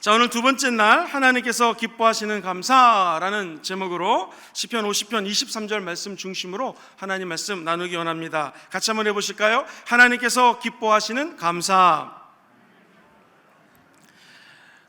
자, 오늘 두 번째 날 하나님께서 기뻐하시는 감사라는 제목으로 시편 50편 23절 말씀 중심으로 하나님 말씀 나누기 원합니다. 같이 한번 해보실까요? 하나님께서 기뻐하시는 감사.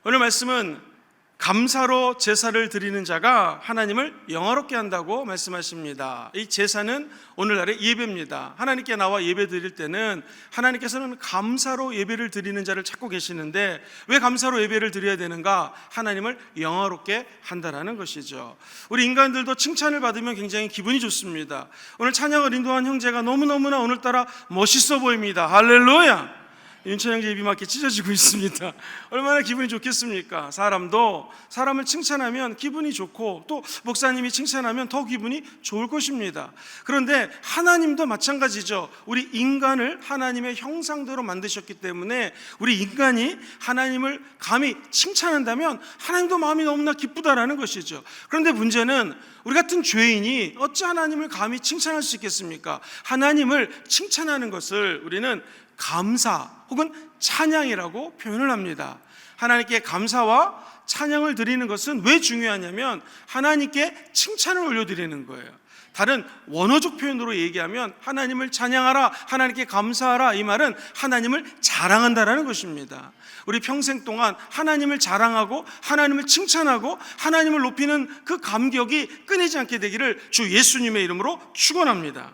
오늘 말씀은 감사로 제사를 드리는 자가 하나님을 영화롭게 한다고 말씀하십니다. 이 제사는 오늘날의 예배입니다. 하나님께 나와 예배 드릴 때는 하나님께서는 감사로 예배를 드리는 자를 찾고 계시는데, 왜 감사로 예배를 드려야 되는가? 하나님을 영화롭게 한다라는 것이죠. 우리 인간들도 칭찬을 받으면 굉장히 기분이 좋습니다. 오늘 찬양을 인도한 형제가 너무너무나 오늘따라 멋있어 보입니다. 할렐루야! 윤천 형제 입이 막 이렇게 찢어지고 있습니다. 얼마나 기분이 좋겠습니까? 사람도 사람을 칭찬하면 기분이 좋고, 또 목사님이 칭찬하면 더 기분이 좋을 것입니다. 그런데 하나님도 마찬가지죠. 우리 인간을 하나님의 형상대로 만드셨기 때문에 우리 인간이 하나님을 감히 칭찬한다면 하나님도 마음이 너무나 기쁘다라는 것이죠. 그런데 문제는 우리 같은 죄인이 어찌 하나님을 감히 칭찬할 수 있겠습니까? 하나님을 칭찬하는 것을 우리는 감사 혹은 찬양이라고 표현을 합니다. 하나님께 감사와 찬양을 드리는 것은 왜 중요하냐면 하나님께 칭찬을 올려드리는 거예요. 다른 원어적 표현으로 얘기하면 하나님을 찬양하라, 하나님께 감사하라, 이 말은 하나님을 자랑한다라는 것입니다. 우리 평생 동안 하나님을 자랑하고 하나님을 칭찬하고 하나님을 높이는 그 감격이 끊이지 않게 되기를 주 예수님의 이름으로 축원합니다.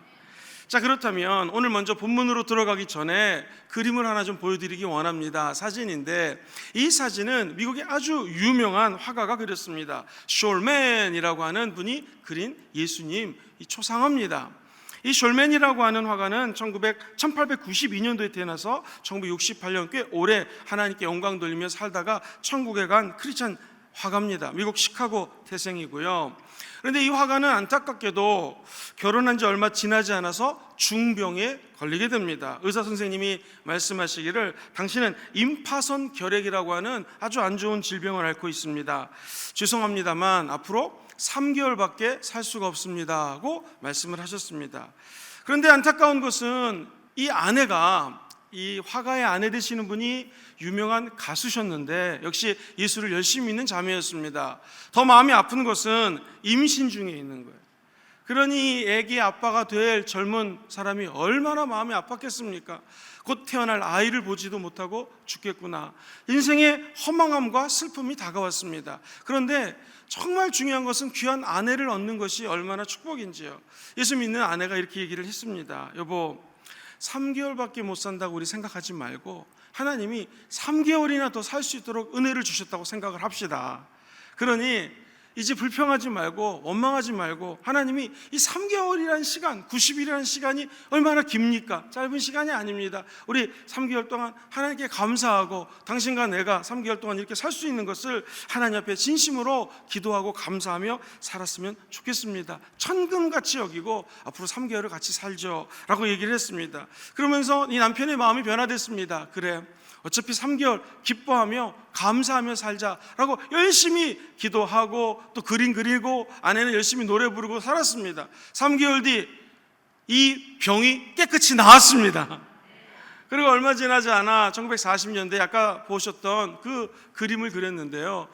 자, 그렇다면 오늘 먼저 본문으로 들어가기 전에 그림을 하나 좀 보여드리기 원합니다. 사진인데, 이 사진은 미국의 아주 유명한 화가가 그렸습니다. 숄맨이라고 하는 분이 그린 예수님 이 초상화입니다. 이 숄맨이라고 하는 화가는 1892년도에 태어나서 1968년 꽤 오래 하나님께 영광 돌리며 살다가 천국에 간 크리스찬 화가입니다. 미국 시카고 태생이고요. 그런데 이 화가는 안타깝게도 결혼한 지 얼마 지나지 않아서 중병에 걸리게 됩니다. 의사 선생님이 말씀하시기를 당신은 임파선 결핵이라고 하는 아주 안 좋은 질병을 앓고 있습니다. 죄송합니다만 앞으로 3개월밖에 살 수가 없습니다 하고 말씀을 하셨습니다. 그런데 안타까운 것은 이 아내가, 이 화가의 아내 되시는 분이 유명한 가수셨는데 역시 예수를 열심히 믿는 자매였습니다. 더 마음이 아픈 것은 임신 중에 있는 거예요. 그러니 애기 아빠가 될 젊은 사람이 얼마나 마음이 아팠겠습니까? 곧 태어날 아이를 보지도 못하고 죽겠구나. 인생의 허망함과 슬픔이 다가왔습니다. 그런데 정말 중요한 것은 귀한 아내를 얻는 것이 얼마나 축복인지요. 예수 믿는 아내가 이렇게 얘기를 했습니다. 여보, 3개월밖에 못 산다고 우리 생각하지 말고 하나님이 3개월이나 더 살 수 있도록 은혜를 주셨다고 생각을 합시다. 그러니 이제 불평하지 말고 원망하지 말고, 하나님이 이 3개월이라는 시간, 90일이라는 시간이 얼마나 깁니까? 짧은 시간이 아닙니다. 우리 3개월 동안 하나님께 감사하고 당신과 내가 3개월 동안 이렇게 살 수 있는 것을 하나님 앞에 진심으로 기도하고 감사하며 살았으면 좋겠습니다. 천금같이 여기고 앞으로 3개월을 같이 살죠 라고 얘기를 했습니다. 그러면서 이 남편의 마음이 변화됐습니다. 그래, 어차피 3개월 기뻐하며 감사하며 살자라고 열심히 기도하고 또 그림 그리고 아내는 열심히 노래 부르고 살았습니다. 3개월 뒤 이 병이 깨끗이 나았습니다. 그리고 얼마 지나지 않아 1940년대 아까 보셨던 그 그림을 그렸는데요.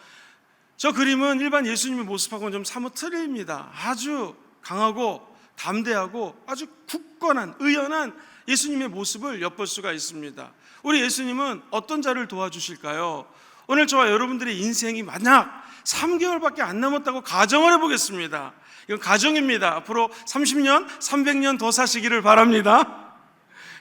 저 그림은 일반 예수님의 모습하고는 좀 사뭇 틀립니다. 아주 강하고 담대하고 아주 굳건한 의연한 예수님의 모습을 엿볼 수가 있습니다. 우리 예수님은 어떤 자를 도와주실까요? 오늘 저와 여러분들의 인생이 만약 3개월밖에 안 남았다고 가정을 해보겠습니다. 이건 가정입니다. 앞으로 30년, 300년 더 사시기를 바랍니다.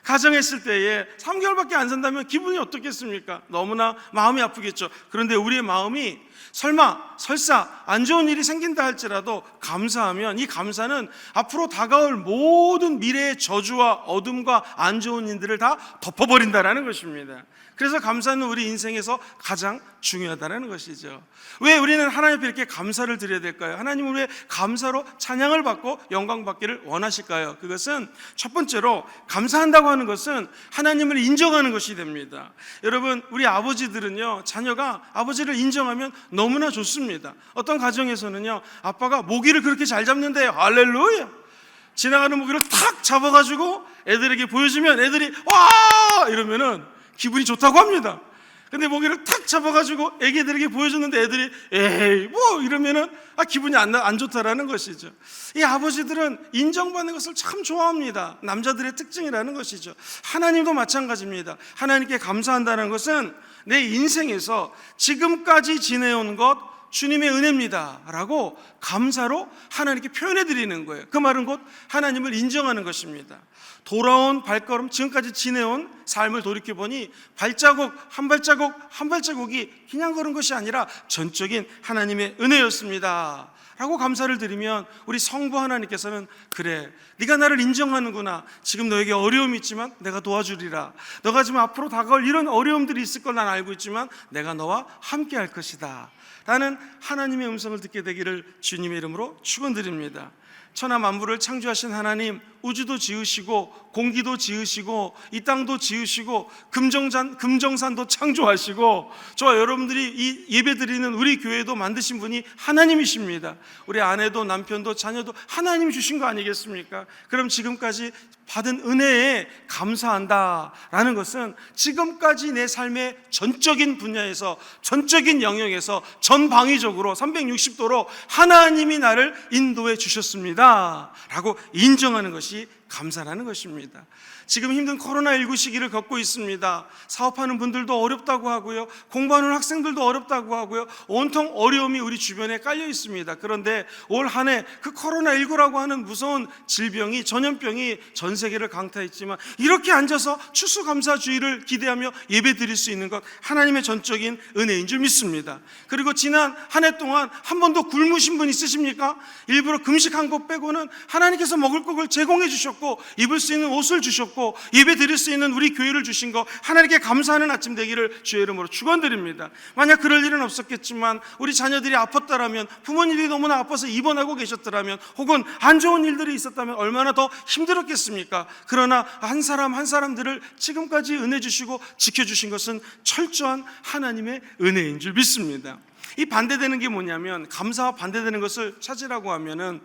가정했을 때에 3개월밖에 안 산다면 기분이 어떻겠습니까? 너무나 마음이 아프겠죠. 그런데 우리의 마음이 설사 안 좋은 일이 생긴다 할지라도 감사하면 이 감사는 앞으로 다가올 모든 미래의 저주와 어둠과 안 좋은 일들을 다 덮어버린다라는 것입니다. 그래서 감사는 우리 인생에서 가장 중요하다는 것이죠. 왜 우리는 하나님 앞에 이렇게 감사를 드려야 될까요? 하나님은 왜 감사로 찬양을 받고 영광 받기를 원하실까요? 그것은 첫 번째로 감사한다고 하는 것은 하나님을 인정하는 것이 됩니다. 여러분, 우리 아버지들은요, 자녀가 아버지를 인정하면 너무나 좋습니다. 어떤 가정에서는요, 아빠가 모기를 그렇게 잘 잡는데요, 할렐루야, 지나가는 모기를 탁 잡아가지고 애들에게 보여주면 애들이 와 이러면은 기분이 좋다고 합니다. 근데 모기를 탁 잡아가지고 애기들에게 보여줬는데 애들이 에이 뭐 이러면은 기분이 안 좋다라는 것이죠. 이 아버지들은 인정받는 것을 참 좋아합니다. 남자들의 특징이라는 것이죠. 하나님도 마찬가지입니다. 하나님께 감사한다는 것은 내 인생에서 지금까지 지내온 것 주님의 은혜입니다 라고 감사로 하나님께 표현해 드리는 거예요. 그 말은 곧 하나님을 인정하는 것입니다. 돌아온 발걸음, 지금까지 지내온 삶을 돌이켜보니 발자국 한 발자국이 그냥 걸은 것이 아니라 전적인 하나님의 은혜였습니다 라고 감사를 드리면 우리 성부 하나님께서는 그래, 네가 나를 인정하는구나. 지금 너에게 어려움이 있지만 내가 도와주리라. 너가 지금 앞으로 다가올 이런 어려움들이 있을 걸 난 알고 있지만 내가 너와 함께 할 것이다 라는 하나님의 음성을 듣게 되기를 주님의 이름으로 축원드립니다. 천하 만물을 창조하신 하나님, 우주도 지으시고 공기도 지으시고 이 땅도 지으시고 금정산도 창조하시고 저와 여러분들이 이 예배드리는 우리 교회도 만드신 분이 하나님이십니다. 우리 아내도 남편도 자녀도 하나님이 주신 거 아니겠습니까? 그럼 지금까지 받은 은혜에 감사한다라는 것은 지금까지 내 삶의 전적인 분야에서, 전적인 영역에서 전방위적으로 360도로 하나님이 나를 인도해 주셨습니다 라고 인정하는 것이 감사라는 것입니다. 지금 힘든 코로나19 시기를 겪고 있습니다. 사업하는 분들도 어렵다고 하고요, 공부하는 학생들도 어렵다고 하고요, 온통 어려움이 우리 주변에 깔려 있습니다. 그런데 올 한 해 그 코로나19라고 하는 무서운 질병이, 전염병이 전 세계를 강타했지만 이렇게 앉아서 추수감사주의를 기대하며 예배 드릴 수 있는 것 하나님의 전적인 은혜인 줄 믿습니다. 그리고 지난 한 해 동안 한 번도 굶으신 분 있으십니까? 일부러 금식한 것 빼고는 하나님께서 먹을 것을 제공해 주셨고 입을 수 있는 옷을 주셨고 예배 드릴 수 있는 우리 교회를 주신 거 하나님께 감사하는 아침 되기를 주의 이름으로 축원드립니다. 만약 그럴 일은 없었겠지만 우리 자녀들이 아팠더라면, 부모님이 너무나 아파서 입원하고 계셨더라면, 혹은 안 좋은 일들이 있었다면 얼마나 더 힘들었겠습니까? 그러나 한 사람 한 사람들을 지금까지 은혜 주시고 지켜주신 것은 철저한 하나님의 은혜인 줄 믿습니다. 이 반대되는 게 뭐냐면, 감사와 반대되는 것을 찾으라고 하면은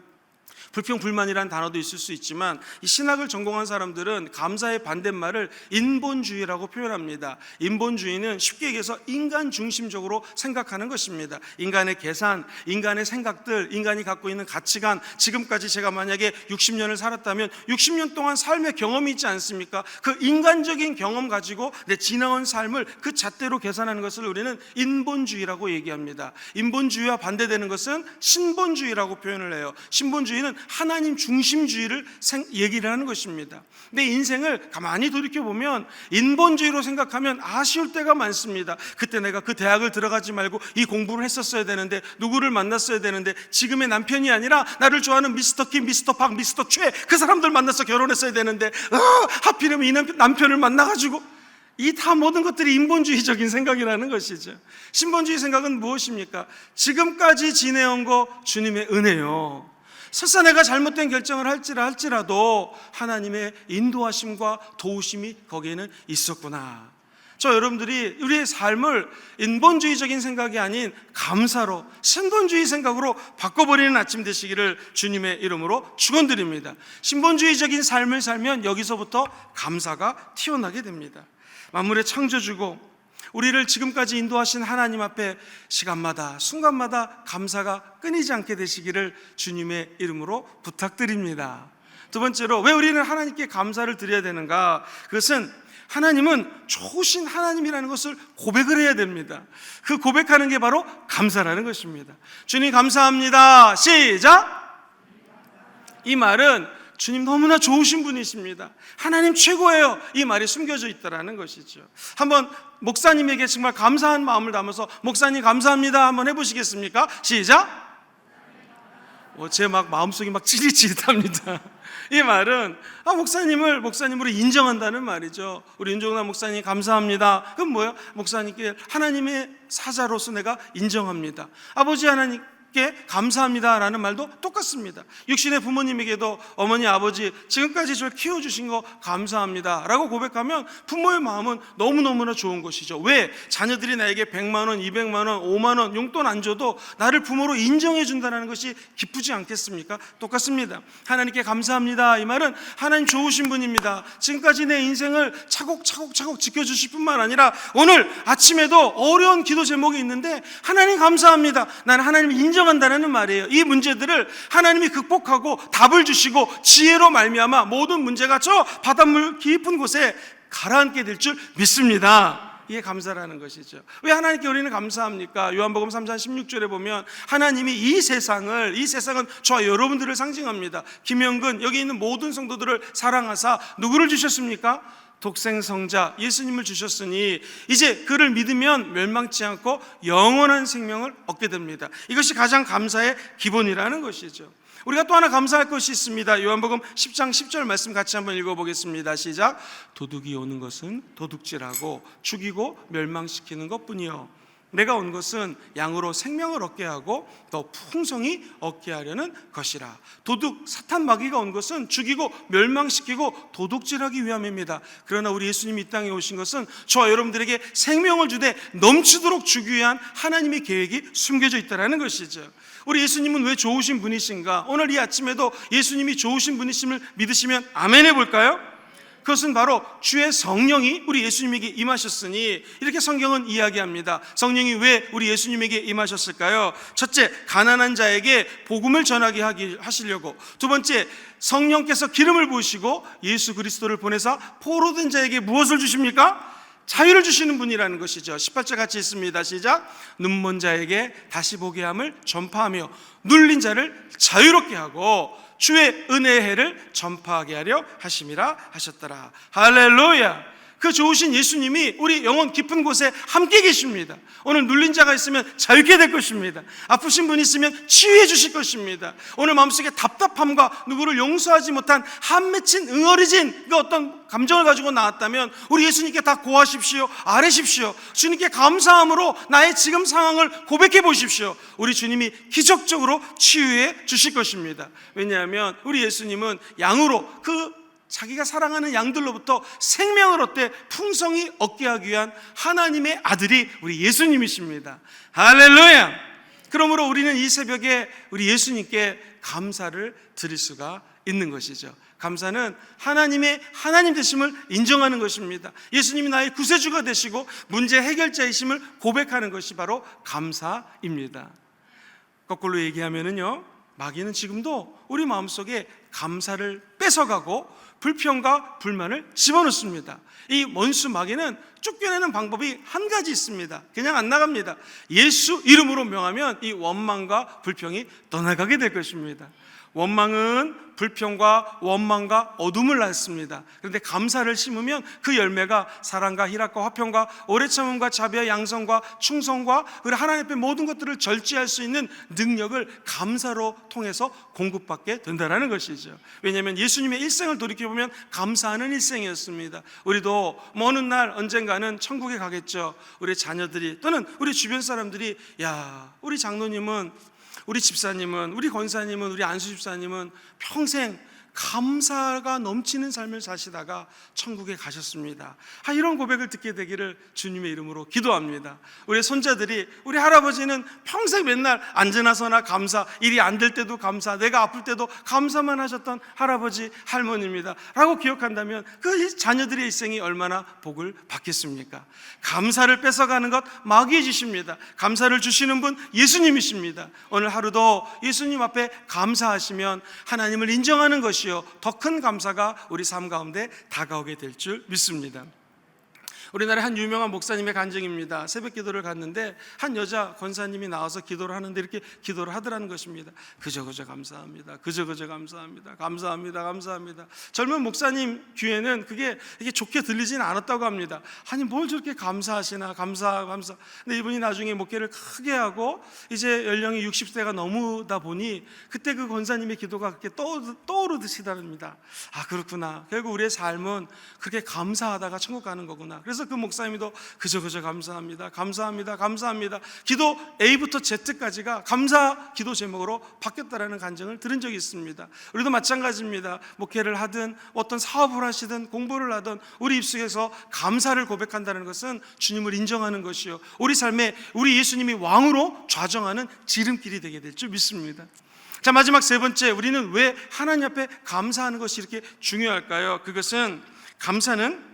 불평불만이라는 단어도 있을 수 있지만 이 신학을 전공한 사람들은 감사의 반대말을 인본주의라고 표현합니다. 인본주의는 쉽게 얘기해서 인간 중심적으로 생각하는 것입니다. 인간의 계산, 인간의 생각들, 인간이 갖고 있는 가치관, 지금까지 제가 만약에 60년을 살았다면 60년 동안 삶의 경험이 있지 않습니까? 그 인간적인 경험 가지고 내 지나온 삶을 그 잣대로 계산하는 것을 우리는 인본주의라고 얘기합니다. 인본주의와 반대되는 것은 신본주의라고 표현을 해요. 신본주의는 하나님 중심주의를 얘기를 하는 것입니다. 내 인생을 가만히 돌이켜보면 인본주의로 생각하면 아쉬울 때가 많습니다. 그때 내가 그 대학을 들어가지 말고 이 공부를 했었어야 되는데, 누구를 만났어야 되는데, 지금의 남편이 아니라 나를 좋아하는 미스터 킴, 미스터 박, 미스터 최, 그 사람들 만나서 결혼했어야 되는데 하필이면 이 남편을 만나가지고, 이 다 모든 것들이 인본주의적인 생각이라는 것이죠. 신본주의 생각은 무엇입니까? 지금까지 지내온 거 주님의 은혜요. 설사 내가 잘못된 결정을 할지라도 하나님의 인도하심과 도우심이 거기에는 있었구나. 저 여러분들이 우리의 삶을 인본주의적인 생각이 아닌 감사로, 신본주의 생각으로 바꿔버리는 아침 되시기를 주님의 이름으로 축원드립니다. 신본주의적인 삶을 살면 여기서부터 감사가 튀어나게 됩니다. 만물의 창조주고 우리를 지금까지 인도하신 하나님 앞에 시간마다 순간마다 감사가 끊이지 않게 되시기를 주님의 이름으로 부탁드립니다. 두 번째로, 왜 우리는 하나님께 감사를 드려야 되는가? 그것은 하나님은 좋으신 하나님이라는 것을 고백을 해야 됩니다. 그 고백하는 게 바로 감사라는 것입니다. 주님 감사합니다. 시작! 이 말은 주님 너무나 좋으신 분이십니다. 하나님 최고예요. 이 말이 숨겨져 있다라는 것이죠. 한번 목사님에게 정말 감사한 마음을 담아서 목사님 감사합니다 한번 해보시겠습니까? 시작! 제 마음속이 찌릿찌릿합니다. 이 말은 목사님으로 인정한다는 말이죠. 우리 윤종남 목사님 감사합니다. 그럼 뭐예요? 목사님께 하나님의 사자로서 내가 인정합니다. 아버지 하나님 감사합니다라는 말도 똑같습니다. 육신의 부모님에게도 어머니, 아버지 지금까지 저를 키워주신 거 감사합니다라고 고백하면 부모의 마음은 너무너무나 좋은 것이죠. 왜? 자녀들이 나에게 100만 원, 200만 원, 5만 원 용돈 안 줘도 나를 부모로 인정해 준다는 것이 기쁘지 않겠습니까? 똑같습니다. 하나님께 감사합니다, 이 말은 하나님 좋으신 분입니다. 지금까지 내 인생을 차곡차곡 지켜주실 뿐만 아니라 오늘 아침에도 어려운 기도 제목이 있는데 하나님 감사합니다, 나는 하나님을 인정한다는 말이에요. 이 문제들을 하나님이 극복하고 답을 주시고 지혜로 말미암아 모든 문제가 저 바닷물 깊은 곳에 가라앉게 될 줄 믿습니다. 이게 감사라는 것이죠. 왜 하나님께 우리는 감사합니까? 요한복음 3장 16절에 보면 하나님이 이 세상은 저와 여러분들을 상징합니다. 김영근, 여기 있는 모든 성도들을 사랑하사 누구를 주셨습니까? 독생성자 예수님을 주셨으니 이제 그를 믿으면 멸망치 않고 영원한 생명을 얻게 됩니다. 이것이 가장 감사의 기본이라는 것이죠. 우리가 또 하나 감사할 것이 있습니다. 요한복음 10장 10절 말씀 같이 한번 읽어보겠습니다. 시작. 도둑이 오는 것은 도둑질하고 죽이고 멸망시키는 것뿐이요 내가 온 것은 양으로 생명을 얻게 하고 더 풍성히 얻게 하려는 것이라. 도둑 사탄 마귀가 온 것은 죽이고 멸망시키고 도둑질하기 위함입니다. 그러나 우리 예수님이 이 땅에 오신 것은 저와 여러분들에게 생명을 주되 넘치도록 주기 위한 하나님의 계획이 숨겨져 있다는 것이죠. 우리 예수님은 왜 좋으신 분이신가? 오늘 이 아침에도 예수님이 좋으신 분이심을 믿으시면 아멘 해볼까요? 그것은 바로 주의 성령이 우리 예수님에게 임하셨으니 이렇게 성경은 이야기합니다. 성령이 왜 우리 예수님에게 임하셨을까요? 첫째, 가난한 자에게 복음을 전하게 하시려고. 두 번째, 성령께서 기름을 부으시고 예수 그리스도를 보내사 포로된 자에게 무엇을 주십니까? 자유를 주시는 분이라는 것이죠. 18절 같이 있습니다. 시작. 눈먼 자에게 다시 보게 함을 전파하며 눌린 자를 자유롭게 하고 주의 은혜의 해를 전파하게 하려 하심이라 하셨더라. 할렐루야. 그 좋으신 예수님이 우리 영혼 깊은 곳에 함께 계십니다. 오늘 눌린 자가 있으면 자유케 될 것입니다. 아프신 분이 있으면 치유해 주실 것입니다. 오늘 마음속에 답답함과 누구를 용서하지 못한 한 맺힌 응어리진 그 어떤 감정을 가지고 나왔다면 우리 예수님께 다 고하십시오. 아뢰십시오. 주님께 감사함으로 나의 지금 상황을 고백해 보십시오. 우리 주님이 기적적으로 치유해 주실 것입니다. 왜냐하면 우리 예수님은 양으로 자기가 사랑하는 양들로부터 생명을 얻되 풍성히 얻게 하기 위한 하나님의 아들이 우리 예수님이십니다. 할렐루야. 그러므로 우리는 이 새벽에 우리 예수님께 감사를 드릴 수가 있는 것이죠. 감사는 하나님의 하나님 되심을 인정하는 것입니다. 예수님이 나의 구세주가 되시고 문제 해결자이심을 고백하는 것이 바로 감사입니다. 거꾸로 얘기하면은요, 마귀는 지금도 우리 마음속에 감사를 뺏어가고 불평과 불만을 집어넣습니다. 이 원수 마귀는 쫓겨내는 방법이 한 가지 있습니다. 그냥 안 나갑니다. 예수 이름으로 명하면 이 원망과 불평이 떠나가게 될 것입니다. 원망은 불평과 원망과 어둠을 낳습니다. 그런데 감사를 심으면 그 열매가 사랑과 희락과 화평과 오래 참음과 자비와 양성과 충성과 그리고 하나님 앞에 모든 것들을 절제할 수 있는 능력을 감사로 통해서 공급받게 된다는 것이죠. 왜냐하면 예수님의 일생을 돌이켜보면 감사하는 일생이었습니다. 우리도 어느 날 언젠가는 천국에 가겠죠. 우리 자녀들이 또는 우리 주변 사람들이 야, 우리 장로님은, 우리 집사님은, 우리 권사님은, 우리 안수 집사님은 평생 감사가 넘치는 삶을 사시다가 천국에 가셨습니다. 이런 고백을 듣게 되기를 주님의 이름으로 기도합니다. 우리 손자들이, 우리 할아버지는 평생 맨날 앉으나서나 감사, 일이 안 될 때도 감사, 내가 아플 때도 감사만 하셨던 할아버지, 할머니입니다 라고 기억한다면 그 자녀들의 일생이 얼마나 복을 받겠습니까? 감사를 뺏어가는 것 마귀의 짓입니다. 감사를 주시는 분 예수님이십니다. 오늘 하루도 예수님 앞에 감사하시면 하나님을 인정하는 것이요 더 큰 감사가 우리 삶 가운데 다가오게 될 줄 믿습니다. 우리나라의 한 유명한 목사님의 간증입니다. 새벽 기도를 갔는데 한 여자 권사님이 나와서 기도를 하는데 이렇게 기도를 하더라는 것입니다. 그저 감사합니다. 그저 감사합니다. 감사합니다. 젊은 목사님 귀에는 그게 이게 좋게 들리지는 않았다고 합니다. 아니 뭘 저렇게 감사하시나, 감사. 근데 이분이 나중에 목회를 크게 하고 이제 연령이 60세가 넘으다 보니 그때 그 권사님의 기도가 그렇게 떠오르시답니다. 그렇구나. 결국 우리의 삶은 그렇게 감사하다가 천국 가는 거구나. 그래서 그래서 그 목사님도 그저 감사합니다, 감사합니다, 감사합니다. 기도 A부터 Z까지가 감사 기도 제목으로 바뀌었다라는 간증을 들은 적이 있습니다. 우리도 마찬가지입니다. 목회를 하든 어떤 사업을 하시든 공부를 하든 우리 입속에서 감사를 고백한다는 것은 주님을 인정하는 것이요, 우리 삶에 우리 예수님이 왕으로 좌정하는 지름길이 되게 될 줄 믿습니다. 자, 마지막 세 번째, 우리는 왜 하나님 앞에 감사하는 것이 이렇게 중요할까요? 그것은 감사는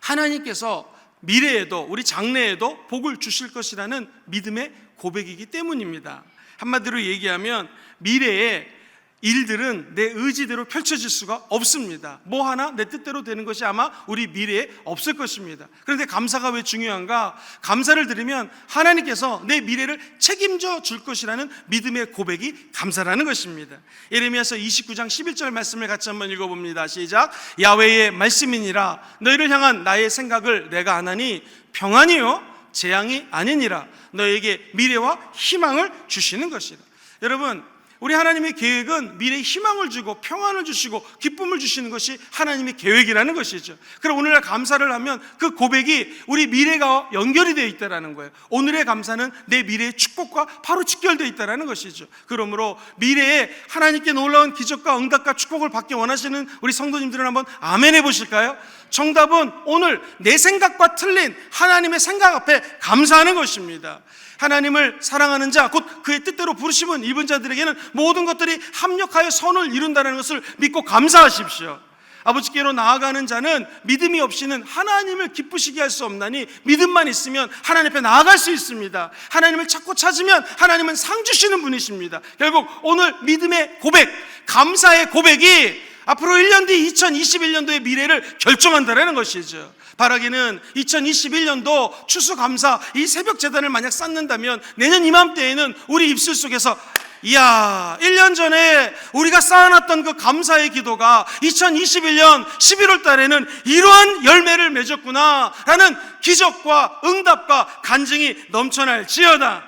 하나님께서 미래에도 우리 장래에도 복을 주실 것이라는 믿음의 고백이기 때문입니다. 한마디로 얘기하면 미래에 일들은 내 의지대로 펼쳐질 수가 없습니다. 뭐 하나 내 뜻대로 되는 것이 아마 우리 미래에 없을 것입니다. 그런데 감사가 왜 중요한가? 감사를 드리면 하나님께서 내 미래를 책임져 줄 것이라는 믿음의 고백이 감사라는 것입니다. 예레미야서 29장 11절 말씀을 같이 한번 읽어봅니다. 시작. 야훼의 말씀이니라. 너희를 향한 나의 생각을 내가 아나니 평안이요 재앙이 아니니라. 너에게 미래와 희망을 주시는 것이라. 여러분, 우리 하나님의 계획은 미래에 희망을 주고 평안을 주시고 기쁨을 주시는 것이 하나님의 계획이라는 것이죠. 그럼 오늘날 감사를 하면 그 고백이 우리 미래가 연결이 되어 있다는 거예요. 오늘의 감사는 내 미래의 축복과 바로 직결되어 있다는 것이죠. 그러므로 미래에 하나님께 놀라운 기적과 응답과 축복을 받기 원하시는 우리 성도님들은 한번 아멘 해보실까요? 정답은 오늘 내 생각과 틀린 하나님의 생각 앞에 감사하는 것입니다. 하나님을 사랑하는 자, 곧 그의 뜻대로 부르심은 입은 자들에게는 모든 것들이 합력하여 선을 이룬다는 것을 믿고 감사하십시오. 아버지께로 나아가는 자는 믿음이 없이는 하나님을 기쁘시게 할 수 없나니 믿음만 있으면 하나님 앞에 나아갈 수 있습니다. 하나님을 찾고 찾으면 하나님은 상 주시는 분이십니다. 결국 오늘 믿음의 고백, 감사의 고백이 앞으로 1년 뒤 2021년도의 미래를 결정한다는 것이죠. 바라기는 2021년도 추수감사 이 새벽 제단을 만약 쌓는다면 내년 이맘때에는 우리 입술 속에서 이야, 1년 전에 우리가 쌓아놨던 그 감사의 기도가 2021년 11월 달에는 이러한 열매를 맺었구나 라는 기적과 응답과 간증이 넘쳐날지어다.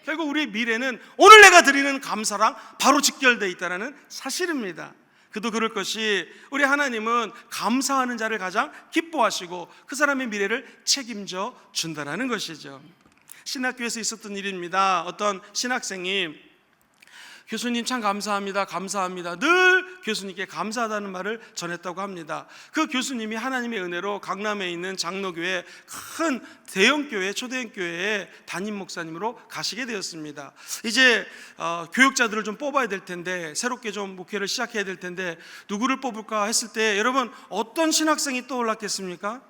결국 우리의 미래는 오늘 내가 드리는 감사랑 바로 직결되어 있다는 사실입니다. 그도 그럴 것이 우리 하나님은 감사하는 자를 가장 기뻐하시고 그 사람의 미래를 책임져 준다는 것이죠. 신학교에서 있었던 일입니다. 어떤 신학생이 교수님 참 감사합니다, 감사합니다, 늘 교수님께 감사하다는 말을 전했다고 합니다. 그 교수님이 하나님의 은혜로 강남에 있는 장로교회 큰 대형교회, 초대형교회의 담임 목사님으로 가시게 되었습니다. 이제 교육자들을 좀 뽑아야 될 텐데, 새롭게 좀 목회를 시작해야 될 텐데 누구를 뽑을까 했을 때 여러분 어떤 신학생이 떠올랐겠습니까?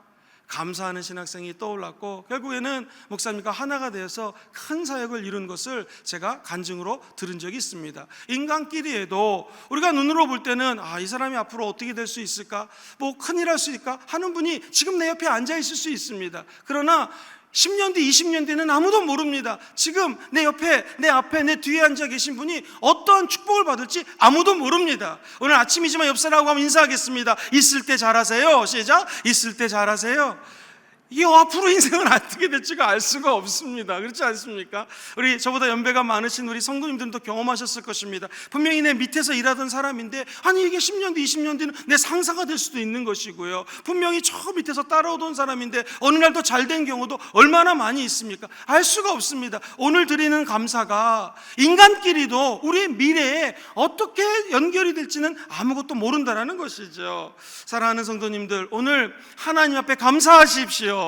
감사하는 신학생이 떠올랐고 결국에는 목사님과 하나가 되어서 큰 사역을 이룬 것을 제가 간증으로 들은 적이 있습니다. 인간끼리에도 우리가 눈으로 볼 때는 이 사람이 앞으로 어떻게 될 수 있을까, 뭐 큰일 할 수 있을까 하는 분이 지금 내 옆에 앉아 있을 수 있습니다. 그러나 10년 뒤, 20년 뒤는 아무도 모릅니다. 지금 내 옆에, 내 앞에, 내 뒤에 앉아 계신 분이 어떠한 축복을 받을지 아무도 모릅니다. 오늘 아침이지만 옆 사람하고 한번 인사하겠습니다. 있을 때 잘하세요. 시작. 있을 때 잘하세요. 이 앞으로 인생은 어떻게 될지가 알 수가 없습니다. 그렇지 않습니까? 우리 저보다 연배가 많으신 우리 성도님들도 경험하셨을 것입니다. 분명히 내 밑에서 일하던 사람인데 아니 이게 10년 뒤 20년 뒤는 내 상사가 될 수도 있는 것이고요. 분명히 저 밑에서 따라오던 사람인데 어느 날 더 잘된 경우도 얼마나 많이 있습니까? 알 수가 없습니다. 오늘 드리는 감사가 인간끼리도 우리의 미래에 어떻게 연결이 될지는 아무것도 모른다라는 것이죠. 사랑하는 성도님들, 오늘 하나님 앞에 감사하십시오.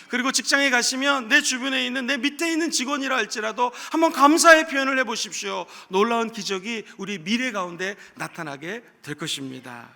그리고 직장에 가시면 내 주변에 있는 내 밑에 있는 직원이라 할지라도 한번 감사의 표현을 해보십시오. 놀라운 기적이 우리 미래 가운데 나타나게 될 것입니다.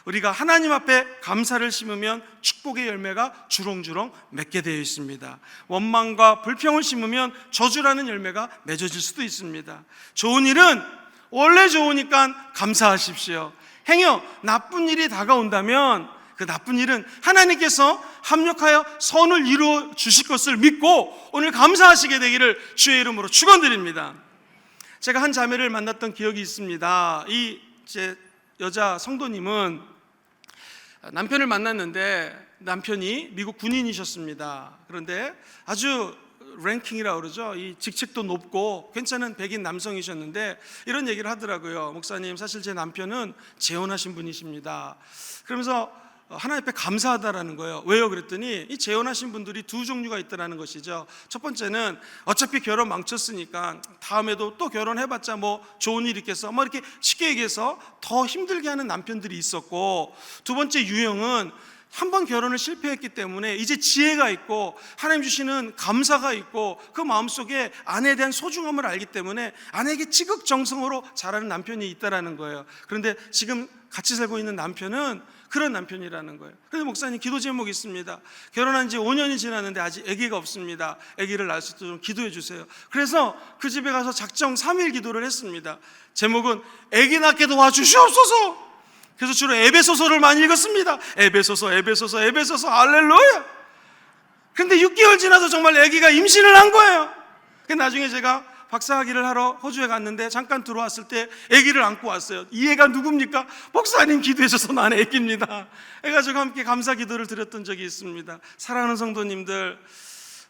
우리가 하나님 앞에 감사를 심으면 축복의 열매가 주렁주렁 맺게 되어 있습니다. 원망과 불평을 심으면 저주라는 열매가 맺어질 수도 있습니다. 좋은 일은 원래 좋으니까 감사하십시오. 행여 나쁜 일이 다가온다면 그 나쁜 일은 하나님께서 합력하여 선을 이루어 주실 것을 믿고 오늘 감사하시게 되기를 주의 이름으로 축원드립니다. 제가 한 자매를 만났던 기억이 있습니다. 이 제 여자 성도님은 남편을 만났는데 남편이 미국 군인이셨습니다. 그런데 아주 랭킹이라고 그러죠. 이 직책도 높고 괜찮은 백인 남성이셨는데 이런 얘기를 하더라고요. 목사님, 사실 제 남편은 재혼하신 분이십니다. 그러면서 하나님 앞에 감사하다라는 거예요. 왜요? 그랬더니 이 재혼하신 분들이 두 종류가 있다라는 것이죠. 첫 번째는 어차피 결혼 망쳤으니까 다음에도 또 결혼해봤자 뭐 좋은 일 있겠어, 뭐 이렇게 쉽게 얘기해서 더 힘들게 하는 남편들이 있었고, 두 번째 유형은 한 번 결혼을 실패했기 때문에 이제 지혜가 있고 하나님 주시는 감사가 있고 그 마음속에 아내에 대한 소중함을 알기 때문에 아내에게 지극정성으로 잘하는 남편이 있다라는 거예요. 그런데 지금 같이 살고 있는 남편은 그런 남편이라는 거예요. 그래서 목사님, 기도 제목이 있습니다. 결혼한 지 5년이 지났는데 아직 아기가 없습니다. 아기를 낳을 수 있도록 좀 기도해 주세요. 그래서 그 집에 가서 작정 3일 기도를 했습니다. 제목은 아기 낳게 도와주시옵소서. 그래서 주로 에베소서를 많이 읽었습니다. 에베소서, 에베소서, 에베소서, 할렐루야. 근데 6개월 지나서 정말 아기가 임신을 한 거예요. 나중에 제가 박사학위를 하러 호주에 갔는데 잠깐 들어왔을 때 아기를 안고 왔어요. 이 애가 누굽니까? 목사님 기도해 주셔서 난 아기입니다. 해가지고 함께 감사 기도를 드렸던 적이 있습니다. 사랑하는 성도님들,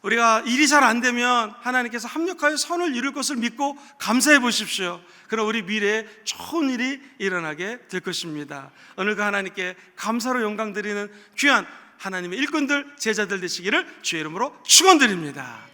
우리가 일이 잘 안 되면 하나님께서 합력하여 선을 이룰 것을 믿고 감사해 보십시오. 그럼 우리 미래에 좋은 일이 일어나게 될 것입니다. 오늘 그 하나님께 감사로 영광 드리는 귀한 하나님의 일꾼들, 제자들 되시기를 주의 이름으로 축원드립니다.